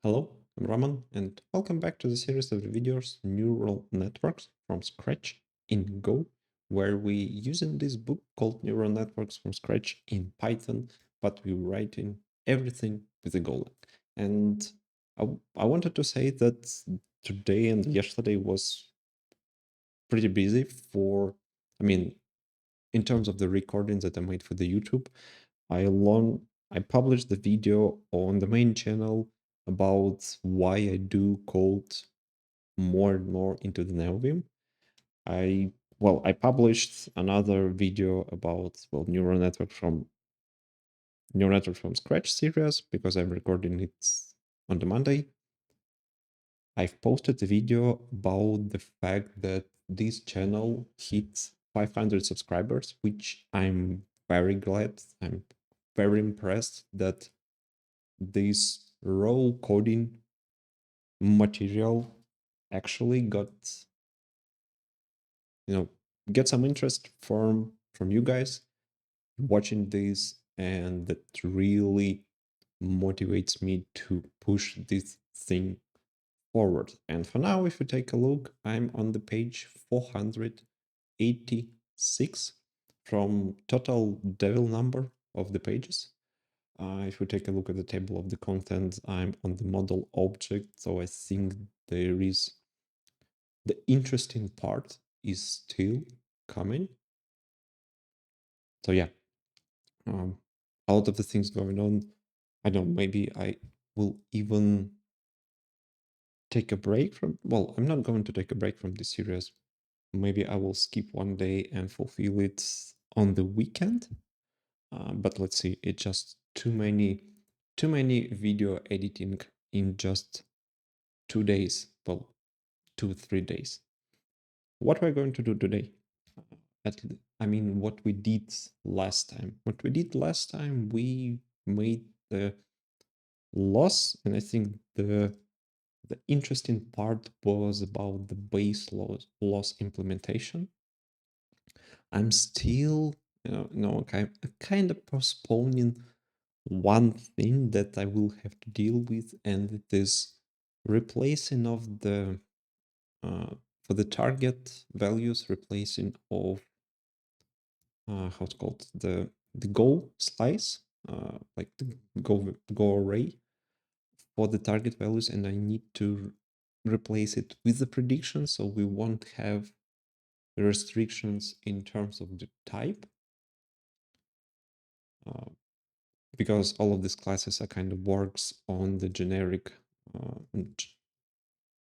Hello, I'm Roman, and welcome back to the series of videos Neural Networks from Scratch in Go, where we using this book called Neural Networks from Scratch in Python, but we writing everything with a Golang. And I wanted to say that today and yesterday was pretty busy I mean, in terms of the recordings that I made for the YouTube. I published the video on the main channel about why I do code more and more into the NeoVim. I published another video about neural network from scratch series because I'm recording it on the Monday. I've posted a video about the fact that this channel hits 500 subscribers, which I'm very glad. I'm very impressed that this raw coding material actually you know get some interest from you guys watching this, and that really motivates me to push this thing forward. And for now, if you take a look, I'm on the page 486 from total devil number of the pages. If we take a look at the table of the contents, I'm on the model object, so I think there is the interesting part is still coming. So yeah, a lot of the things going on. I don't know, maybe I will even take a break from, well, I'm not going to take a break from this series. Maybe I will skip one day and fulfill it on the weekend. But let's see, it's just too many video editing in just 2 days. Well, 2 3 days. What we're going to do today? What we did last time. What we did last time, we made the loss, and I think the interesting part was about the base loss implementation. I'm still, kind of postponing one thing that I will have to deal with, and it is replacing of the for the target values, replacing of how it's called, the go slice, like the go array for the target values, and I need to replace it with the prediction, so we won't have restrictions in terms of the type, uh, because all of these classes are kind of works on the generic,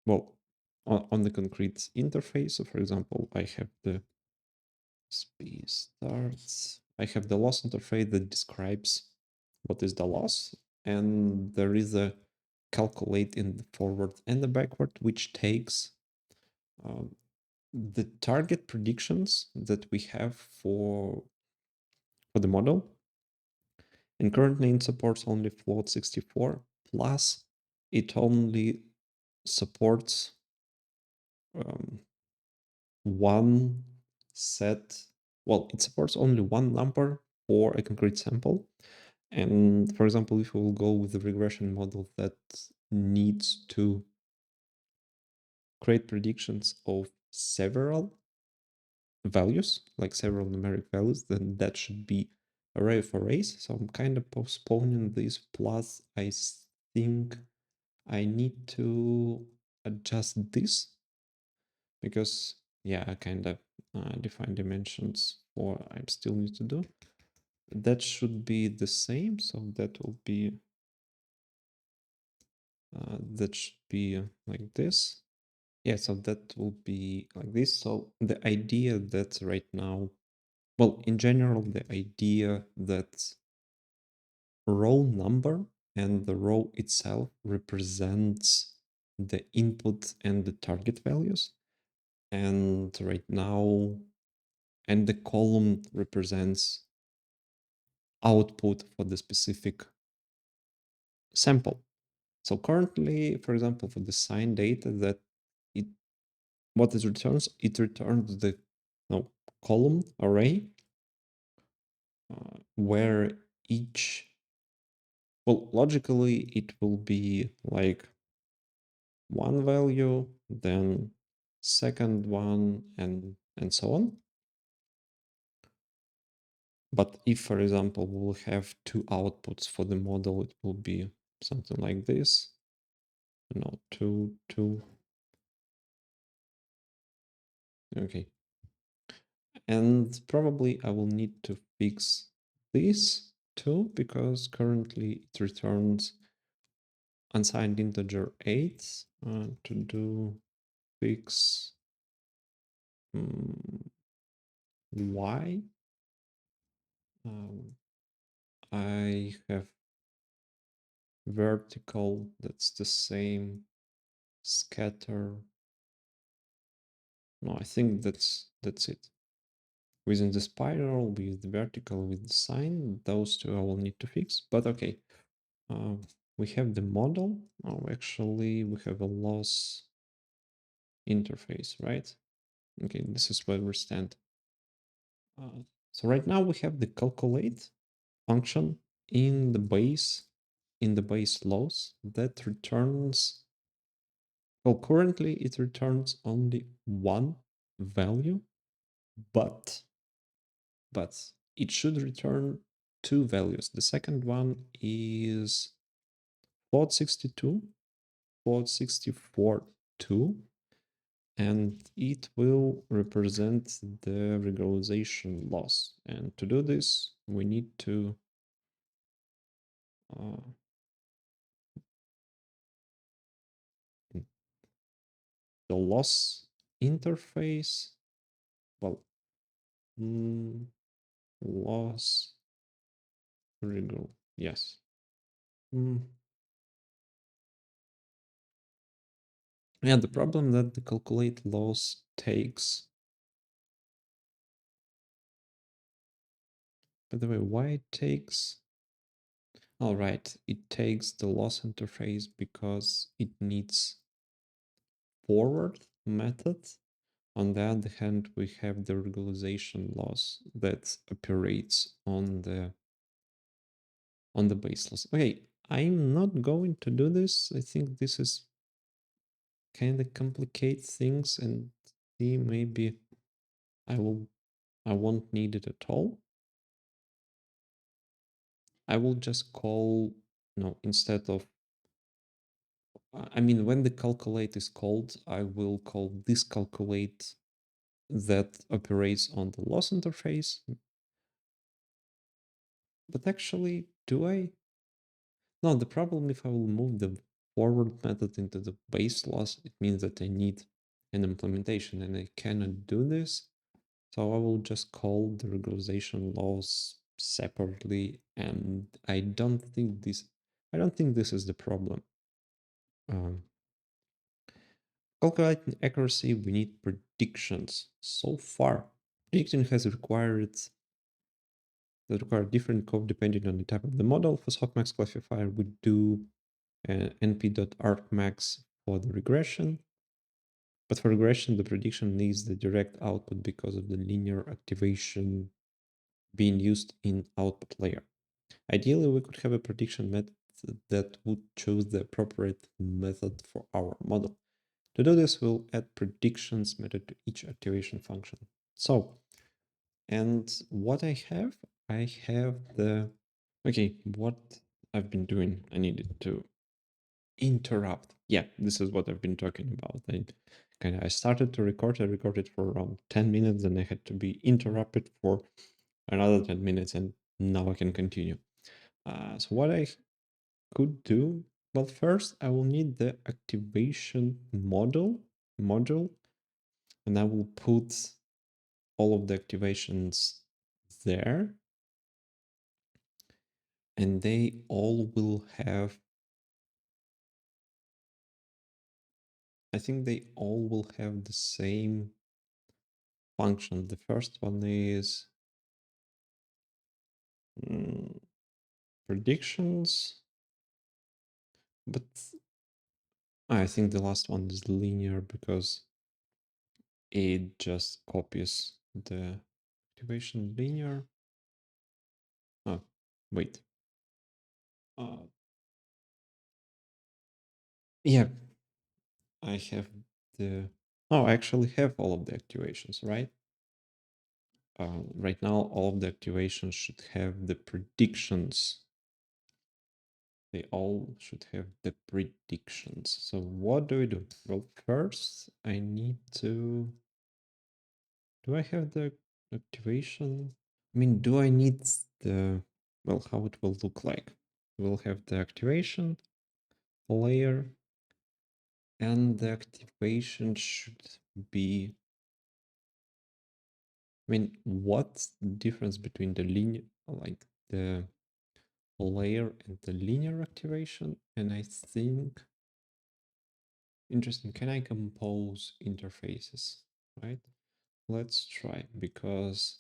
well, on the concrete interface. So for example, I have the speed starts. I have the loss interface that describes what is the loss, and there is a calculate in the forward and the backward, which takes um, the target predictions that we have for the model. And currently it supports only float 64, plus it only supports um, one set. Well, it supports only one number for a concrete sample. And for example, if we will go with a regression model that needs to create predictions of several values, like several numeric values, then that should be array of arrays. So I'm kind of postponing this. Plus, I think I need to adjust this because, yeah, I kind of define dimensions for I still need to do. That should be the same. So that will be that should be like this. Yeah, so that will be like this. So the idea that right now, well, in general, the idea that row number and the row itself represents the input and the target values. And right now, and the column represents output for the specific sample. So currently, for example, for the sign data, that it what it returns the column array where each well, logically, it will be like one value, then second one, and so on. But if, for example, we'll have two outputs for the model, it will be something like this. No, two. Okay. And probably I will need to fix this too, because currently it returns unsigned integer 8 to do fix y. I have vertical, that's the same, scatter. No, I think that's it. Within the spiral, with the vertical, with the sign, those two I will need to fix, but okay. We have the model. Oh, actually, we have a loss interface, right? Okay, this is where we stand. So right now we have the calculate function in the base loss that returns, well, currently it returns only one value, but it should return two values. The second one is float 62, float 64 2, and it will represent the regularization loss. And to do this, we need to the loss interface, well, loss regal, yes. Yeah, the problem that the calculate loss takes, by the way, why it takes, all right, it takes the loss interface because it needs forward method. On the other hand, we have the regularization loss that operates on the base loss. Okay, I'm not going to do this. I think this is kind of complicate things, and see, maybe I won't need it at all. I will just call, no, instead of, I mean, when the calculate is called, I will call this calculate that operates on the loss interface. But actually, do I? No, the problem if I will move the forward method into the base loss, it means that I need an implementation and I cannot do this. So I will just call the regularization loss separately, and I don't think this is the problem. Calculating accuracy, we need predictions. So far, predicting has required different code depending on the type of the model. For softmax classifier, we do np.argmax for the regression. But for regression, the prediction needs the direct output because of the linear activation being used in output layer. Ideally, we could have a prediction method that would choose the appropriate method for our model. To do this, we'll add predictions method to each activation function. So, and what I have the, okay, what I've been doing, I needed to interrupt. Yeah, this is what I've been talking about. I started to record, I recorded for around 10 minutes, and I had to be interrupted for another 10 minutes, and now I can continue. So what I could do, well, first I will need the activation module, and I will put all of the activations there, and they all will have, I think they all will have the same function. The first one is predictions, but I think the last one is linear because it just copies the activation linear. Oh, wait. Yeah, I have the, oh, I actually have all of the activations, right? Right now, all of the activations should have the predictions. They all should have the predictions. So what do we do? Well, first I need to, do I have the activation? I mean, do I need the, well, how it will look like? We'll have the activation layer, and the activation should be, I mean, what's the difference between the linear, like the layer and the linear activation? And I think, interesting, can I compose interfaces, right? Let's try, because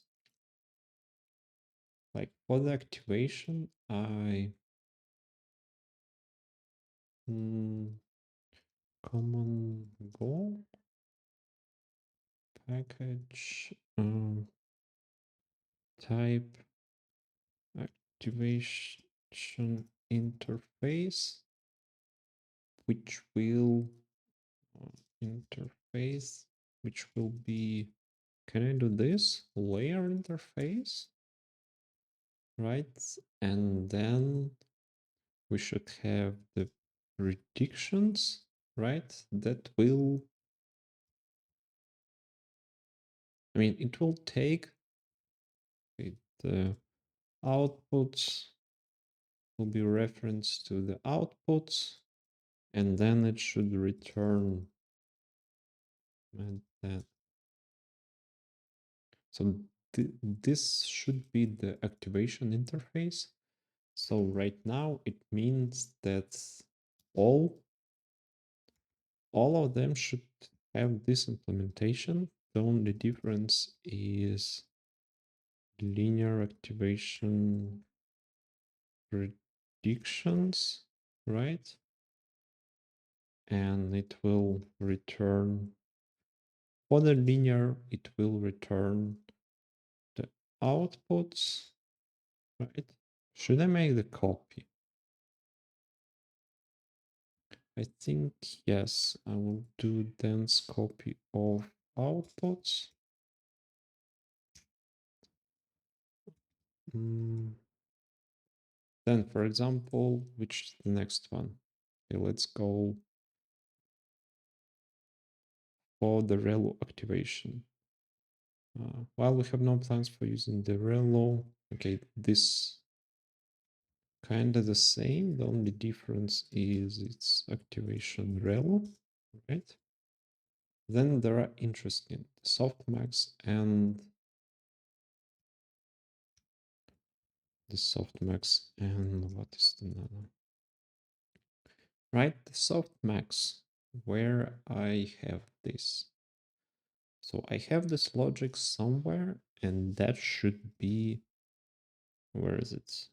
like for the activation, I common goal package type activation interface, which will interface, which will be, can I do this layer interface, right? And then we should have the predictions, right? That will, I mean, it will take the outputs will be referenced to the outputs, and then it should return, and then, so this should be the activation interface. So right now it means that all of them should have this implementation. The only difference is linear activation predictions, right? And it will return, for the linear, it will return the outputs, right? Should I make the copy? I think yes, I will do dense copy of outputs. Then, for example, which is the next one? Okay, let's go for the relu activation. While we have no plans for using the relu, okay, this kind of the same. The only difference is its activation relu, right? Then there are interesting softmax and the softmax and what is the nano? Right, the softmax, where I have this. So I have this logic somewhere, and that should be, where is it?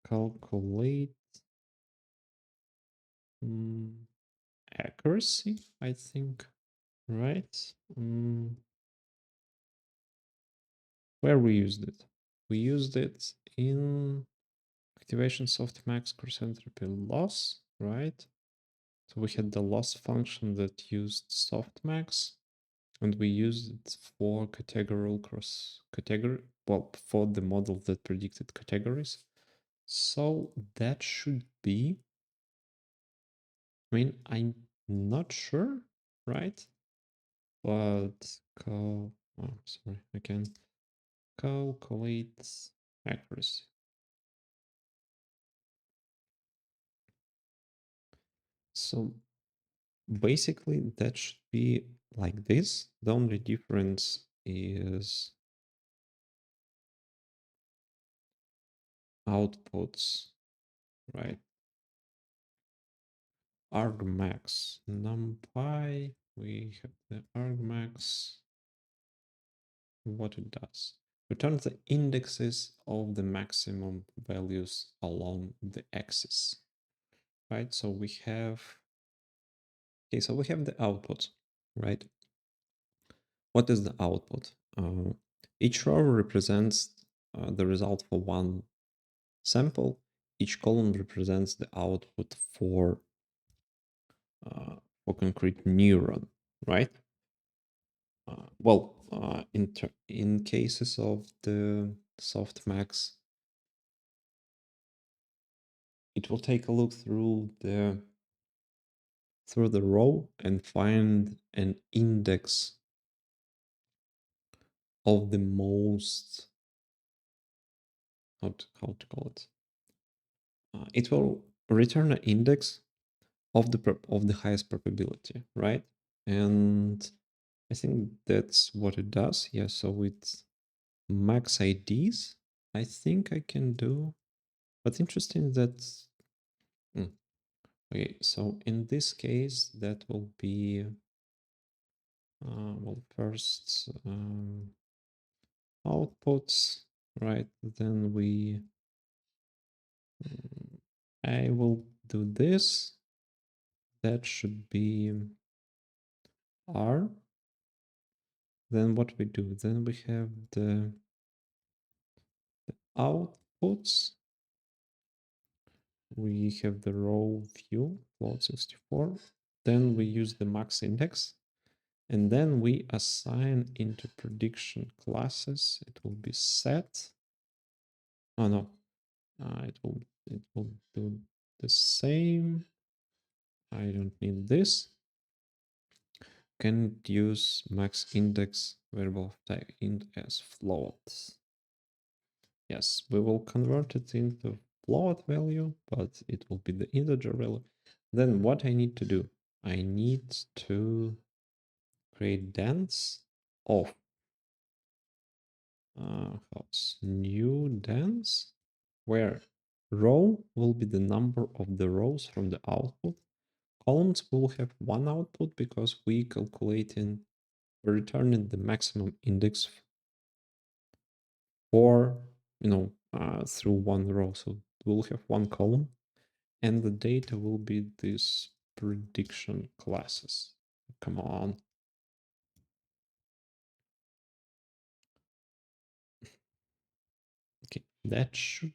Calculate accuracy, I think, right? Where we used it? We used it in activation softmax cross entropy loss, right? So we had the loss function that used softmax, and we used it for categorical cross category, well, for the model that predicted categories. So that should be, I mean, I'm not sure, right? But oh, sorry, I can calculate accuracy. So basically that should be like this. The only difference is outputs, right? Argmax numpy, we have the argmax. What it does, returns the indexes of the maximum values along the axis, right? So we have, okay, so we have the output, right? What is the output? Each row represents the result for one sample. Each column represents the output for for concrete neuron, right? Well, in cases of the softmax, it will take a look through the row and find an index of the most, how to call it. It will return an index of the highest probability, right? And I think that's what it does. Yeah, so with max IDs, I think I can do. But interesting that. Okay, so in this case, that will be well, first outputs, right? Then I will do this. That should be R. Then what we do? Then we have the outputs. We have the row view, float 64. Then we use the max index. And then we assign into prediction classes. It will be set. Oh no, it will do the same. I don't need this. Can use max index variable of type int as float. Yes, we will convert it into float value, but it will be the integer value. Then what I need to do? I need to create dance of new dance where row will be the number of the rows from the output. Columns will have one output because we're returning the maximum index for, through one row. So we'll have one column and the data will be these prediction classes. Come on. Okay, that should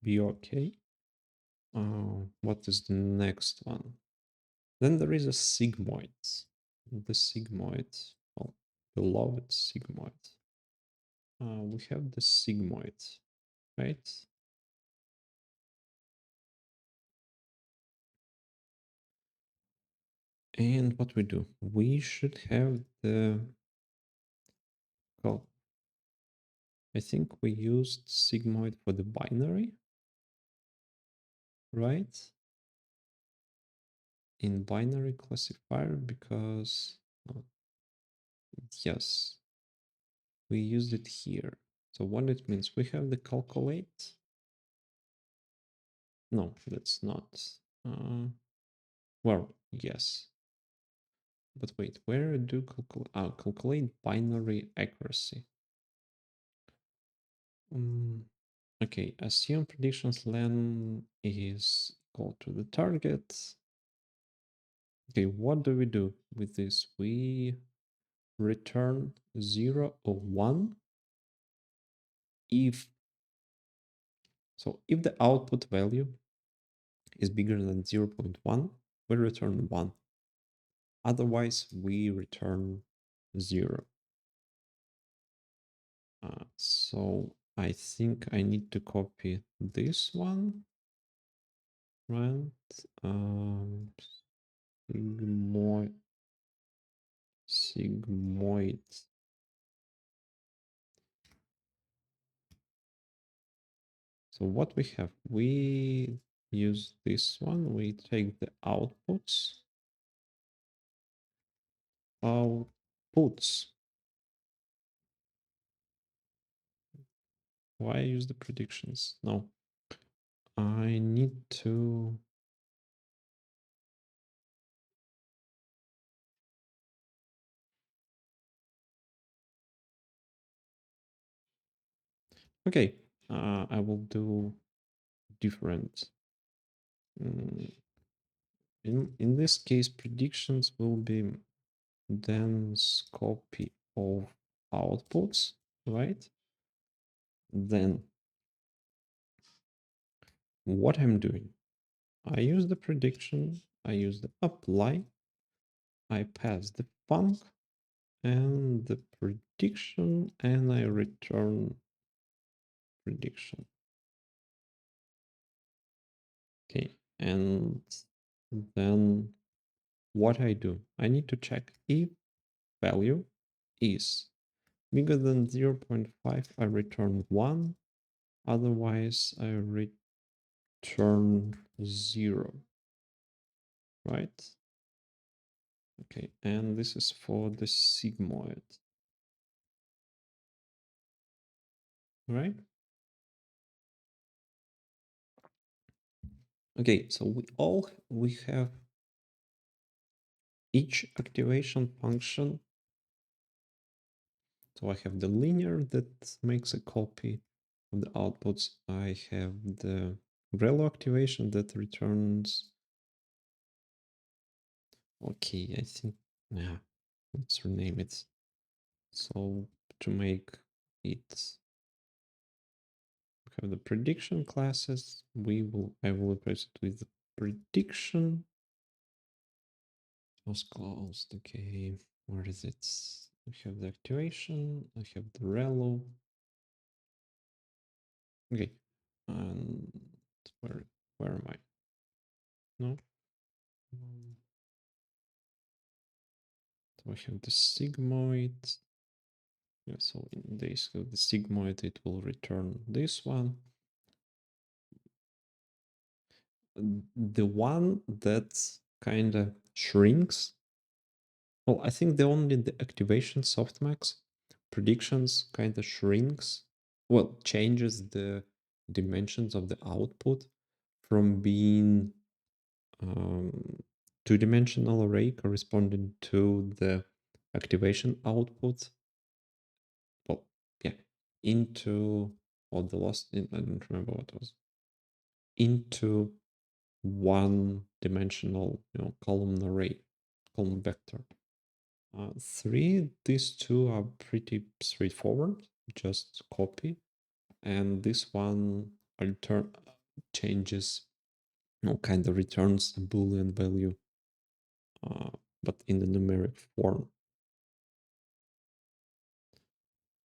be okay. What is the next one? Then there is a sigmoid. The sigmoid, well, beloved sigmoid. We have the sigmoid, right? And what we do? We should have well, I think we used sigmoid for the binary, right? In binary classifier because, yes, we used it here. So what it means, we have the calculate. No, that's not. Well, yes. But wait, where do calculate binary accuracy? Okay, assume predictions len is equal to the target. Okay, what do we do with this? We return 0 or 1 if the output value is bigger than 0.1, we return 1. Otherwise, we return 0. So I think I need to copy this one, right? Sigmoid. So what we have, we use this one, we take the outputs. Why use the predictions? No, I need to. Okay, I will do different. In this case, predictions will be dense copy of outputs, right? Then what I'm doing, I use the prediction, I use the apply, I pass the func and the prediction, and I return prediction. Okay, and then what I do, I need to check if value is bigger than 0.5, I return 1, otherwise I return 0, right? Okay, and this is for the sigmoid, right? Okay, so we have each activation function. So I have the linear that makes a copy of the outputs. I have the relo activation that returns. Okay, I think, yeah, let's rename it. So to make it have the prediction classes, I will replace it with the prediction. Was closed. Okay, where is it? I have the activation. I have the relo. Okay, and where am I? No. So I have the sigmoid. Yeah, so in this the sigmoid, it will return this one. The one that kind of shrinks. Well, I think only the activation softmax predictions kind of shrinks. Well, changes the dimensions of the output from being two-dimensional array corresponding to the activation output. Well, yeah, into the last. I don't remember what it was. Into one-dimensional, column array, column vector. 3, these two are pretty straightforward. Just copy, and this one changes, kind of returns a Boolean value, but in the numeric form.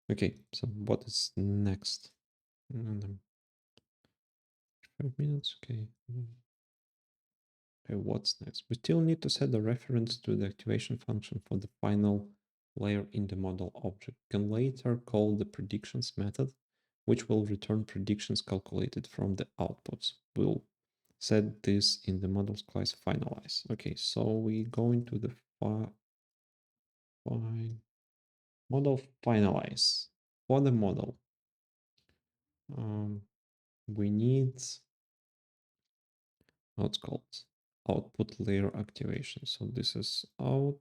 Okay, so what is next? 5 minutes, okay. Okay, what's next? We still need to set the reference to the activation function for the final layer in the model object. We can later call the predictions method, which will return predictions calculated from the outputs. We'll set this in the models class finalize. Okay, so we go into the model finalize. For the model, we need what's called output layer activation. So this is output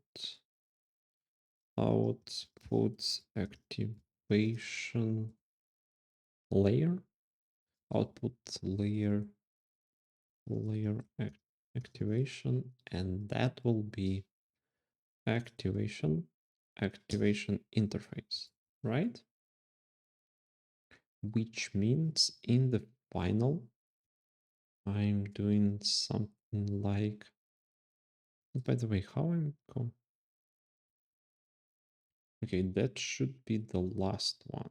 activation layer, output layer activation, and that will be activation interface, right? Which means in the final, I'm doing something like, by the way, how I'm going. Okay, that should be the last one.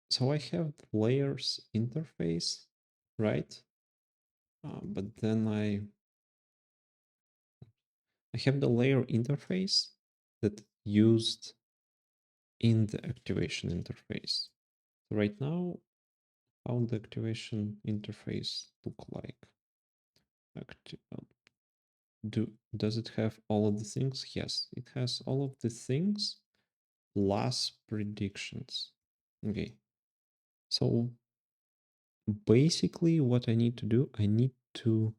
So I have layers interface, right? But then I have the layer interface that used in the activation interface. So right now, how the activation interface look like? Does it have all of the things? Yes, it has all of the things plus predictions. Okay, so basically what I need to do, I need to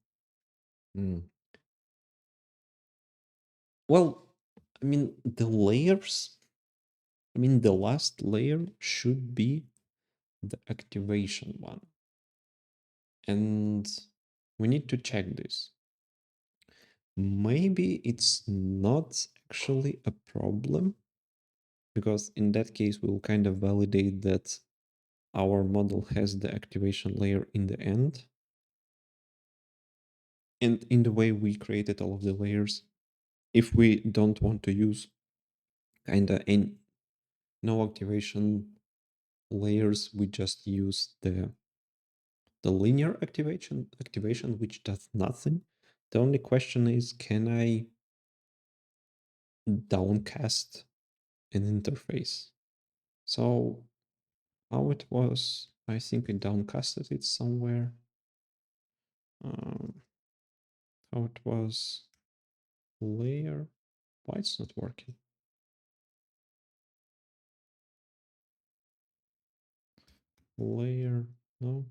well, I mean the layers, the last layer should be the activation one, and we need to check this. Maybe it's not actually a problem, because in that case we'll kind of validate that our model has the activation layer in the end, and in the way we created all of the layers. if we don't want to use kind of no activation layers, we just use the linear activation, which does nothing. The only question is, can I downcast an interface? So how it was, I think I downcasted it somewhere. Um, how it was layer. Why it's not working? Layer, no.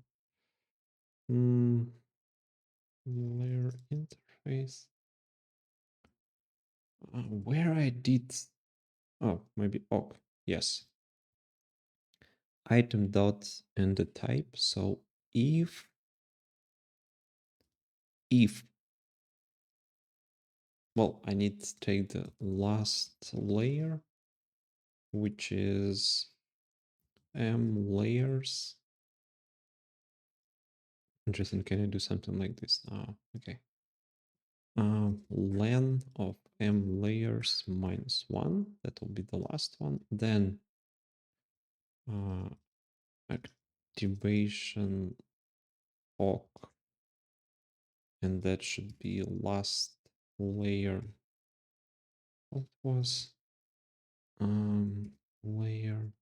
Layer interface. Where I did, oh, maybe awk. Yes. Item dot and the type. So if well, I need to take the last layer, which is layers. Interesting. Can I do something like this? Okay. Len of layers -1. That will be the last one. Then activation awk, and that should be last layer. What was layer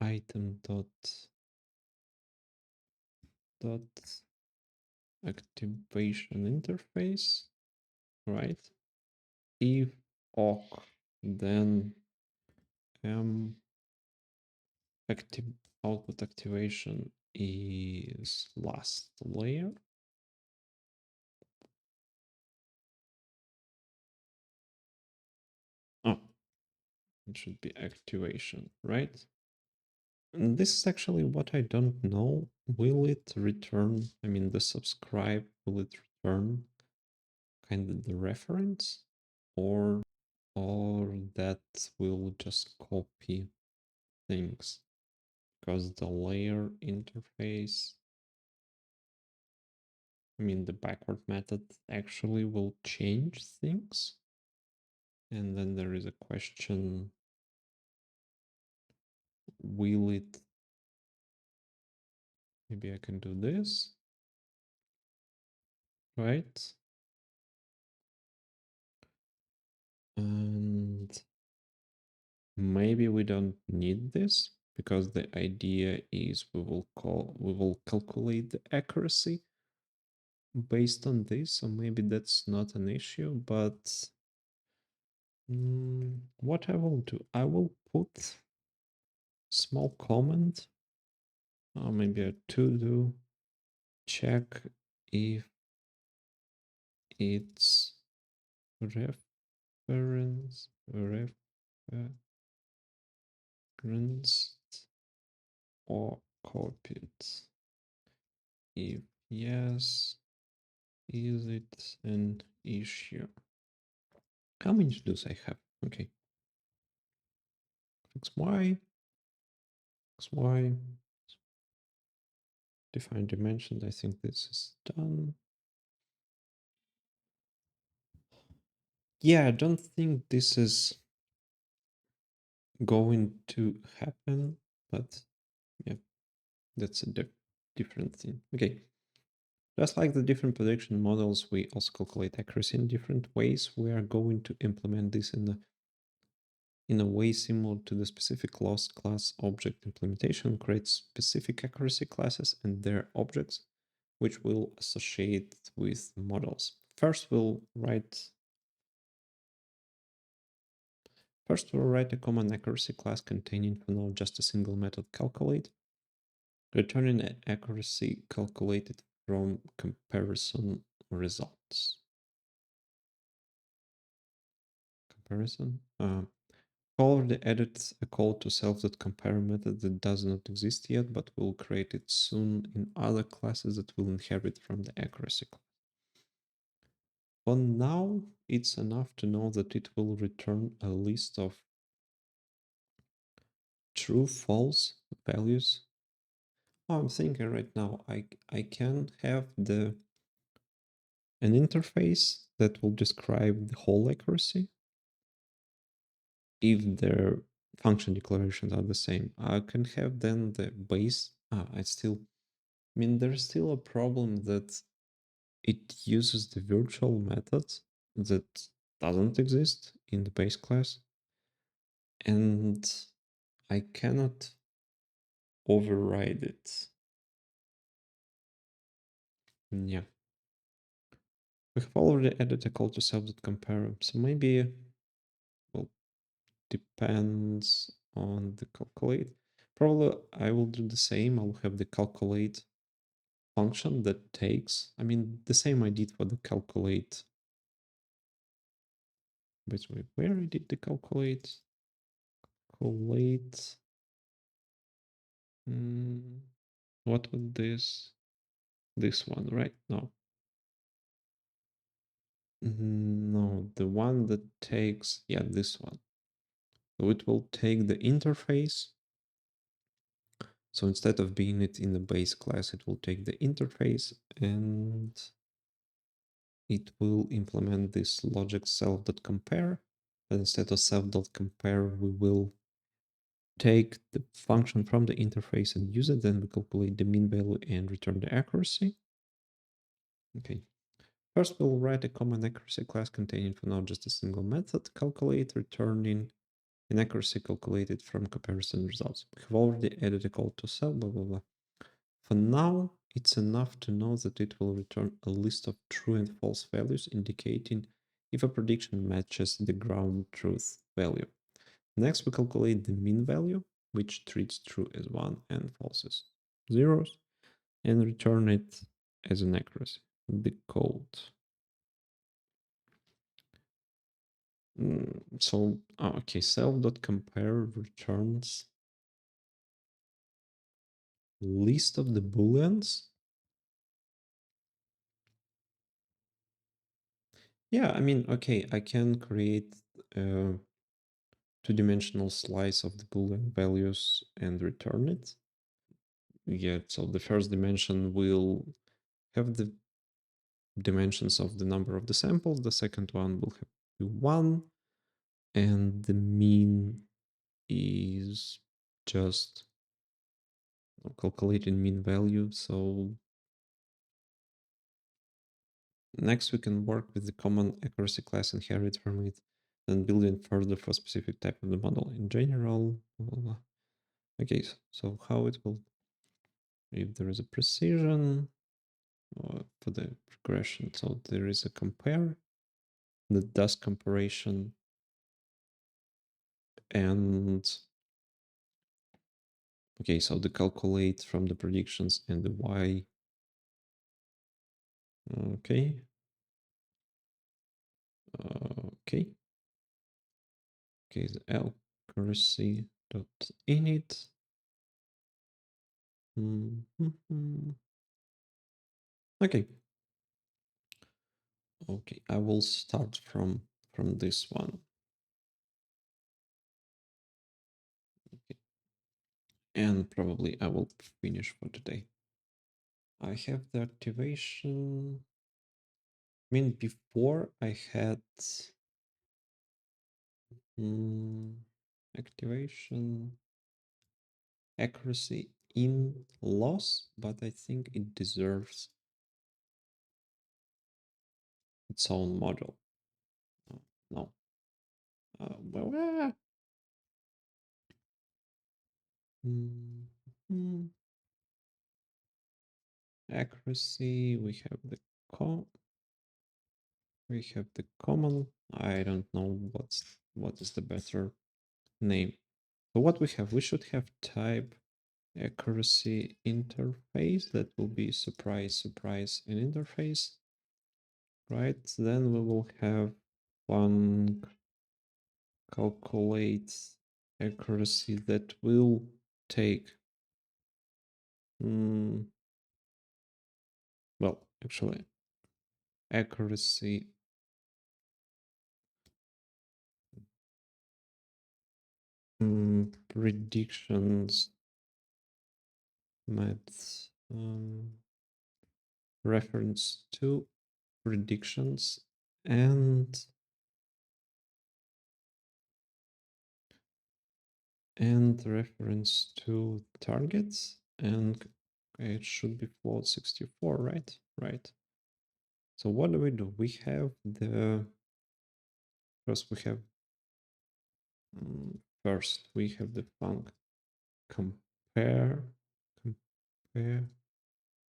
item dot activation interface, right? If awk, then active output activation is last layer. Oh, it should be activation, right? And this is actually what I don't know. Will it return, I mean, the subscribe, will it return kind of the reference, or that will just copy things? Because the layer interface, I mean, the backward method actually will change things. And then there is a question, will it, maybe I can do this, right? And maybe we don't need this because the idea is we will calculate the accuracy based on this. So maybe that's not an issue, but what I will do, I will put small comment, maybe a to do, check if it's referenced or copied. If yes, is it an issue? How many to-dos I have? Okay. XY, XY, define dimensions. I think this is done. Yeah, I don't think this is going to happen, but yeah, that's a different thing. Okay. Just like the different prediction models, we also calculate accuracy in different ways. We are going to implement this in a way similar to the specific loss class object implementation, create specific accuracy classes and their objects, which will associate with models. First, we'll write a common accuracy class containing for now just a single method calculate, returning an accuracy calculated from comparison results. Comparison. Already added a call to self.compare method that does not exist yet, but will create it soon in other classes that will inherit from the accuracy class. For now, it's enough to know that it will return a list of true, false values. Oh, I'm thinking right now, I can have the an interface that will describe the whole accuracy if their function declarations are the same. I can have then the base. I mean, there's still a problem that it uses the virtual method that doesn't exist in the base class. And I cannot override it. Yeah. We have already added a call to self.compare. So maybe, well, depends on the calculate. Probably I will do the same. I'll have the calculate function that takes, I mean, the same I did for the calculate. By the way, where I did the calculate? Calculate. What was this? This one, right? No. No, the one that takes, yeah, this one. So it will take the interface. So instead of being it in the base class, it will take the interface and it will implement this logic self.compare. But instead of self.compare, we will take the function from the interface and use it. Then we calculate the mean value and return the accuracy. Okay. First, we'll write a common accuracy class containing for now just a single method, calculate, returning an accuracy calculated from comparison results. We have already added a call to self, blah, blah, blah. For now, it's enough to know that it will return a list of true and false values, indicating if a prediction matches the ground truth value. Next, we calculate the mean value, which treats true as 1 and false as 0s, and return it as an accuracy. The code. Okay, self.compare returns list of the booleans. Yeah, I mean, okay, I can create a two-dimensional slice of the boolean values and return it. Yeah, so the first dimension will have the dimensions of the number of the samples. The second one will have 1, and the mean is just calculating mean value. So next we can work with the common accuracy class inherit from it, then building further for specific type of the model in general. Okay, so how it will, if there is a precision for the regression, so there is a compare that does comparison, and okay, so the calculate from the predictions and the y. Okay. Okay. Okay, the accuracy dot init. Okay. Okay, I will start from this one. Okay. And probably I will finish for today. I have the activation. I mean, before I had activation accuracy in loss, but I think it deserves its own module. No. Well, accuracy, we have the common. I don't know what is the better name. So what we have, we should have type accuracy interface. That will be surprise, surprise, and interface. Right, then we will have one calculate accuracy that will take, well, actually, accuracy predictions maths reference to predictions and reference to targets, and okay, it should be float 64, right? Right. So what do? We have the first we have first we have the func compare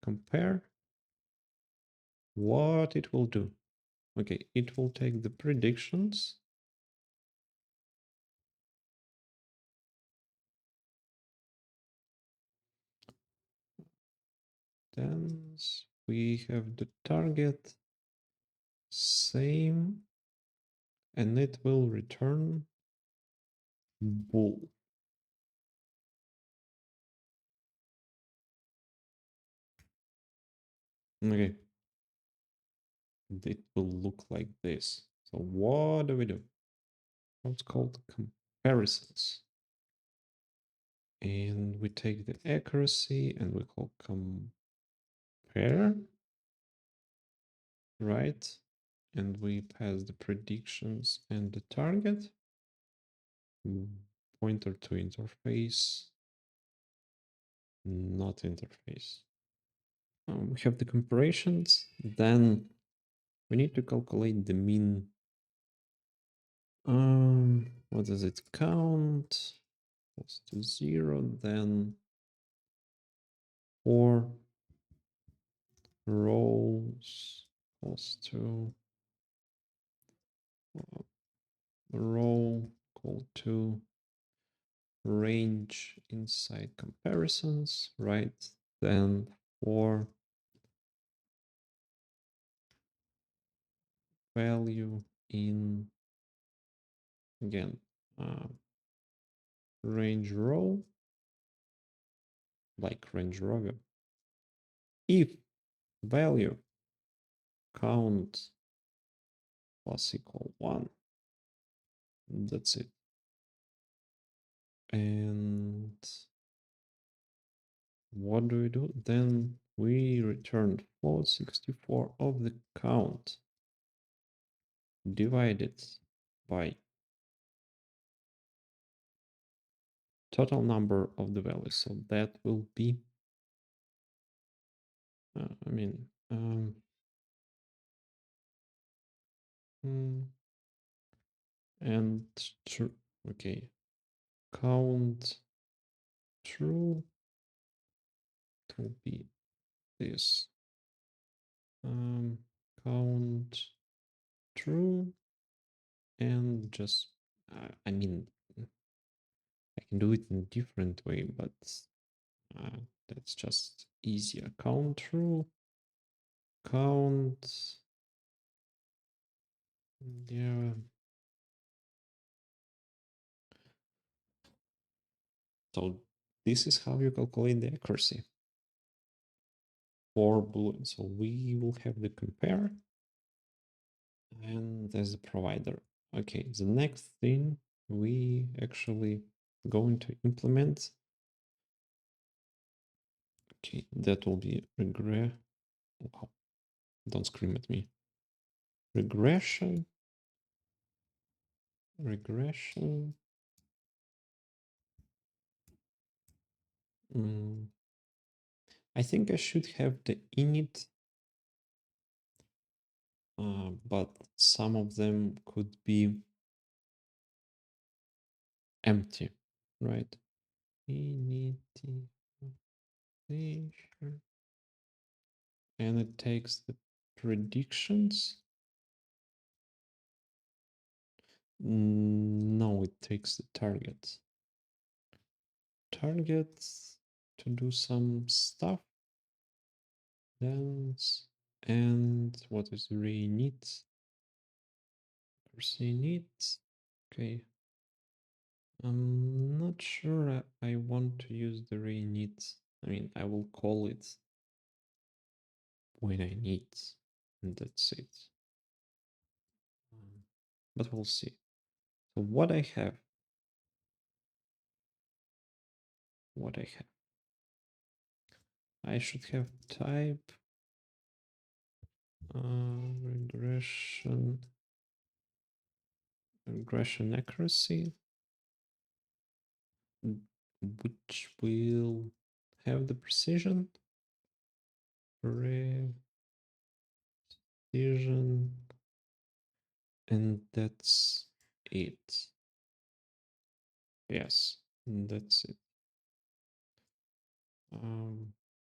compare what it will do. Okay, it will take the predictions then we have the target same, and it will return bool. Okay, it will look like this. So what do we do? It's called comparisons, and we take the accuracy and we call compare, right? And we pass the predictions and the target. Pointer to interface, not interface. We have the comparisons. Then we need to calculate the mean. What does it count? Equals to 0. Then 4 rows equals to row equal to range inside comparisons, right? Then for value in, again, range row, like range row, if value count plus equal 1, that's it. And what do? Then we returned 464 of the count divided by total number of the values. So that will be, and true. Okay, count true will be this. Count true and just, I mean, I can do it in a different way, but that's just easier. Count true, count, yeah. So this is how you calculate the accuracy for Boolean. So we will have the compare and as a provider. Okay, the next thing we actually going to implement. Okay, that will be wow, don't scream at me. Regression. I think I should have the init, but some of them could be empty, right? Initialization. And it takes the predictions. No, it takes the targets. Targets to do some stuff. Dance. And what is re-init? Init. Okay. I'm not sure I want to use the re-init. I mean, I will call it when I need, and that's it. But we'll see. So what I have, I should have type regression accuracy, which will have the precision, and that's it. Yes, that's it.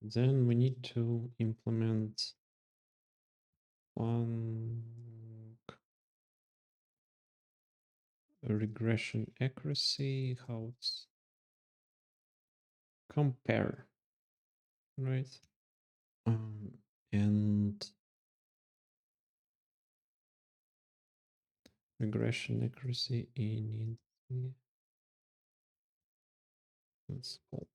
Then we need to implement one regression accuracy, how it's compare, right? And regression accuracy in let's call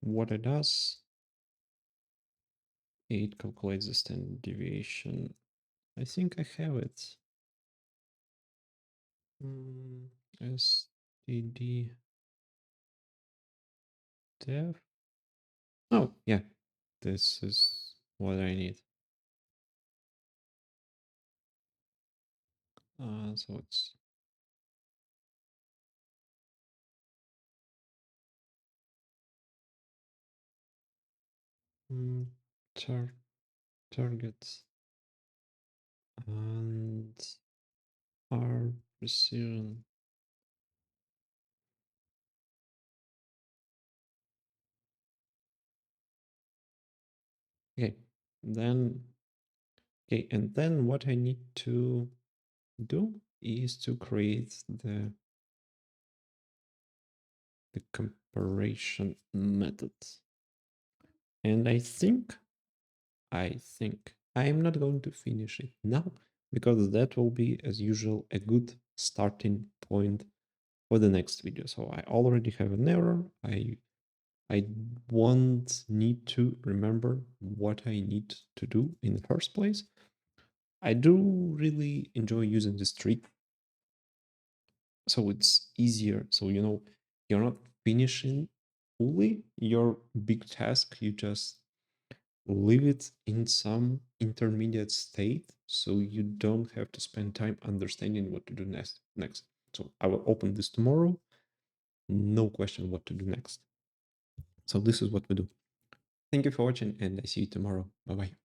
what it does. It calculates the standard deviation. I think I have it. std dev. Oh yeah, this is what I need. So it's targets and R precision. Okay, and then what I need to do is to create the comparison method. And I think I'm not going to finish it now because that will be, as usual, a good starting point for the next video. So I already have an error. I won't need to remember what I need to do in the first place. I do really enjoy using this trick. So it's easier. So, you're not finishing fully your big task. You just leave it in some intermediate state so you don't have to spend time understanding what to do next. So I will open this tomorrow. No question what to do next. So this is what we do. Thank you for watching and I see you tomorrow. Bye bye.